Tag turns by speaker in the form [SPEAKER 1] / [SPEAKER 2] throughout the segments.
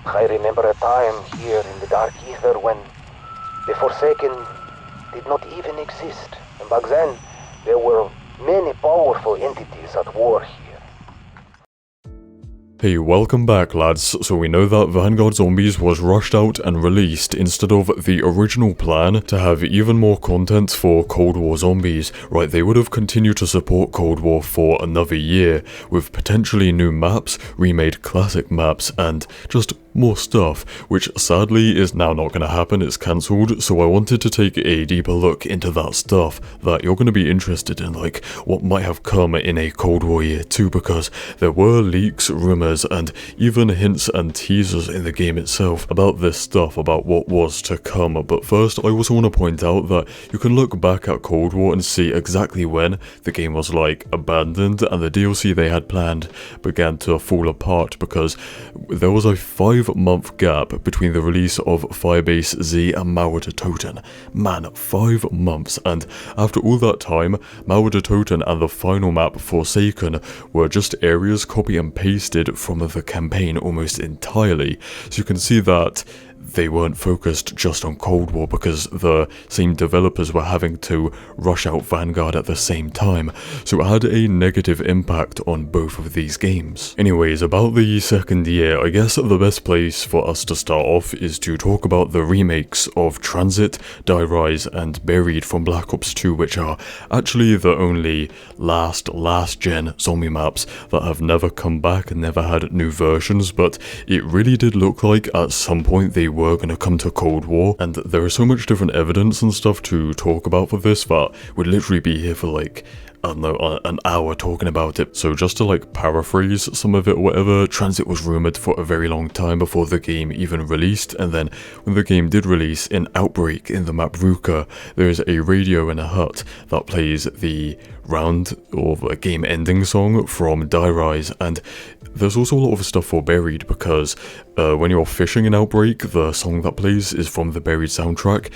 [SPEAKER 1] I remember a time here in the Dark Ether when the Forsaken did not even exist. And back then, there were many powerful entities at war here.
[SPEAKER 2] Hey, welcome back lads. So we know that Vanguard Zombies was rushed out and released instead of the original plan to have even more content for Cold War Zombies. Right, they would have continued to support Cold War for another year with potentially new maps, remade classic maps, and just more stuff, which sadly is now not going to happen. It's cancelled. So I wanted to take a deeper look into that stuff that you're going to be interested in, like what might have come in a Cold War year 2, because there were leaks, rumours, and even hints and teasers in the game itself about this stuff, about what was to come. But first, I also want to point out that you can look back at Cold War and see exactly when the game was like abandoned and the DLC they had planned began to fall apart, because there was a 5-month gap between the release of Firebase Z and Mauer der Toten. Man, 5 months, and after all that time, Mauer der Toten and the final map Forsaken were just areas copy and pasted from the campaign almost entirely. So you can see that they weren't focused just on Cold War, because the same developers were having to rush out Vanguard at the same time, so it had a negative impact on both of these games. Anyways, about the second year, I guess the best place for us to start off is to talk about the remakes of Tranzit, Die Rise, and Buried from Black Ops 2, which are actually the only last gen zombie maps that have never come back and never had new versions, but it really did look like at some point they were going to come to Cold War, and there is so much different evidence and stuff to talk about for this that we'd literally be here for like, I don't know, an hour talking about it. So just to like paraphrase some of it or whatever, Transit was rumoured for a very long time before the game even released, and then when the game did release in Outbreak in the map Ruka, there is a radio in a hut that plays the round or a game ending song from Die Rise, and there's also a lot of stuff for Buried, because when you're fishing in Outbreak, the song that plays is from the Buried soundtrack.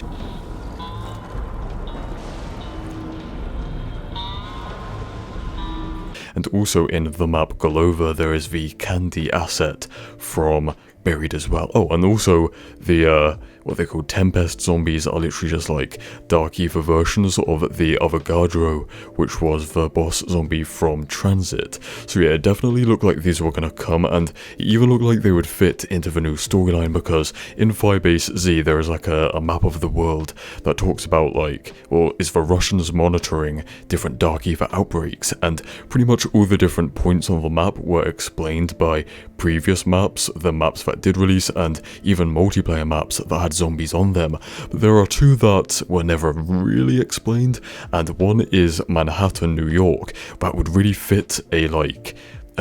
[SPEAKER 2] And also in the map Golova, there is the Candy asset from Buried as well. Oh, and also the what they call Tempest zombies are literally just like Dark Ether versions of the Avogadro, which was the boss zombie from Transit. So yeah, it definitely looked like these were gonna come, and it even looked like they would fit into the new storyline, because in Firebase Z there is like a map of the world that talks about like, well, it's the Russians monitoring different Dark Ether outbreaks, and pretty much all the different points on the map were explained by previous maps, the maps that did release, and even multiplayer maps that had zombies on them. But there are two that were never really explained, and one is Manhattan, New York, that would really fit a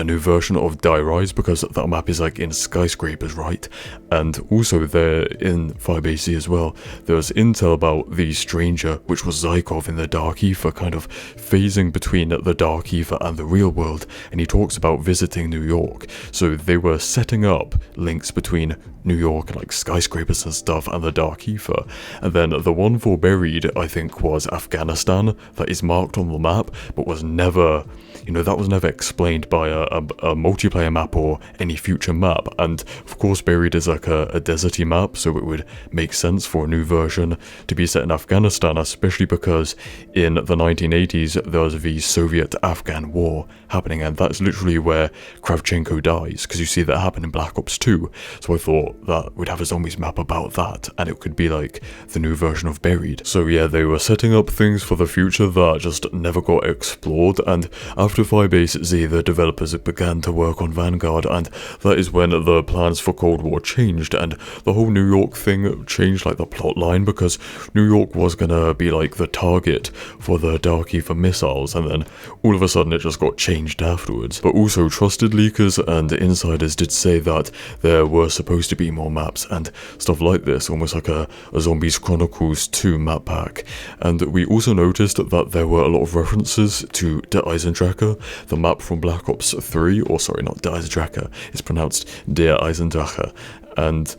[SPEAKER 2] new version of Die Rise, because that map is like in skyscrapers, right? And also there in Firebase Z as well, there's intel about the Stranger, which was Zykov in the Dark Ether, kind of phasing between the Dark Ether and the real world, and he talks about visiting New York. So they were setting up links between New York and like skyscrapers and stuff and the Dark Ether. And then the one for Buried, I think, was Afghanistan, that is marked on the map, but was never, that was never explained by a multiplayer map or any future map. And of course Buried is like a deserty map, so it would make sense for a new version to be set in Afghanistan, especially because in the 1980s there was the Soviet-Afghan war happening, and that's literally where Kravchenko dies, because you see that happen in Black Ops 2. So I thought that we'd have a zombies map about that, and it could be like the new version of Buried. So yeah, they were setting up things for the future that just never got explored, and after Firebase Z, the developers began to work on Vanguard, and that is when the plans for Cold War changed, and the whole New York thing changed, like the plot line, because New York was gonna be like the target for the Dark Ether missiles, and then all of a sudden it just got changed afterwards. But also trusted leakers and insiders did say that there were supposed to be more maps and stuff like this, almost like a Zombies Chronicles 2 map pack. And we also noticed that there were a lot of references to Der Eisendrache, the map from Black Ops 3, or sorry, not Der Eisendrache, it's pronounced Der Eisendrache, And,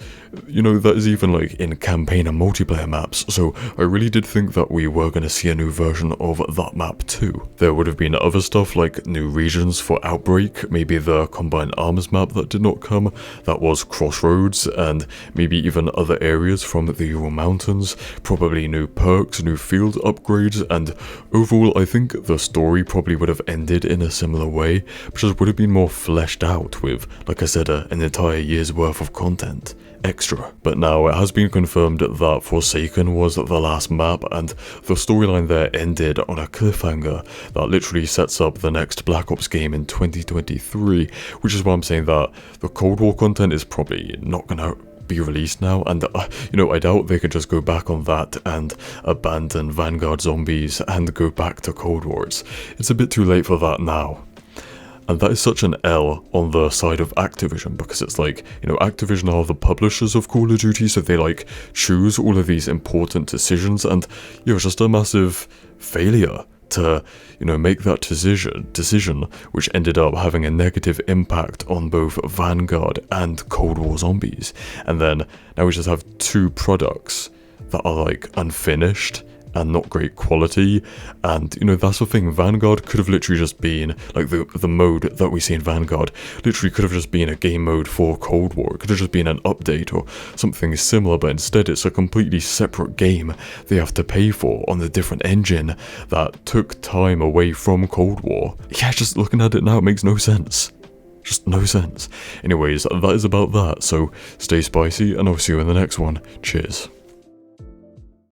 [SPEAKER 2] you know, that is even like in campaign and multiplayer maps, so I really did think that we were going to see a new version of that map too. There would have been other stuff like new regions for Outbreak, maybe the Combined Arms map that did not come, that was Crossroads, and maybe even other areas from the Ural Mountains, probably new perks, new field upgrades, and overall I think the story probably would have ended in a similar way, but just would have been more fleshed out with, like I said, an entire year's worth of content extra. But now it has been confirmed that Forsaken was the last map, and the storyline there ended on a cliffhanger that literally sets up the next Black Ops game in 2023, which is why I'm saying that the Cold War content is probably not gonna be released now, and you know, I doubt they could just go back on that and abandon Vanguard Zombies and go back to Cold War. It's a bit too late for that now. And that is such an L on the side of Activision, because it's like, you know, Activision are the publishers of Call of Duty, so they like choose all of these important decisions, and you know, it's just a massive failure to, you know, make that decision, which ended up having a negative impact on both Vanguard and Cold War Zombies. And then now we just have two products that are like unfinished and not great quality, and you know, that's the thing, Vanguard could have literally just been, like the mode that we see in Vanguard, literally could have just been a game mode for Cold War, it could have just been an update or something similar, but instead it's a completely separate game they have to pay for on a different engine that took time away from Cold War. Yeah, just looking at it now, it makes no sense. Just no sense. Anyways, that is about that, so stay spicy, and I'll see you in the next one. Cheers.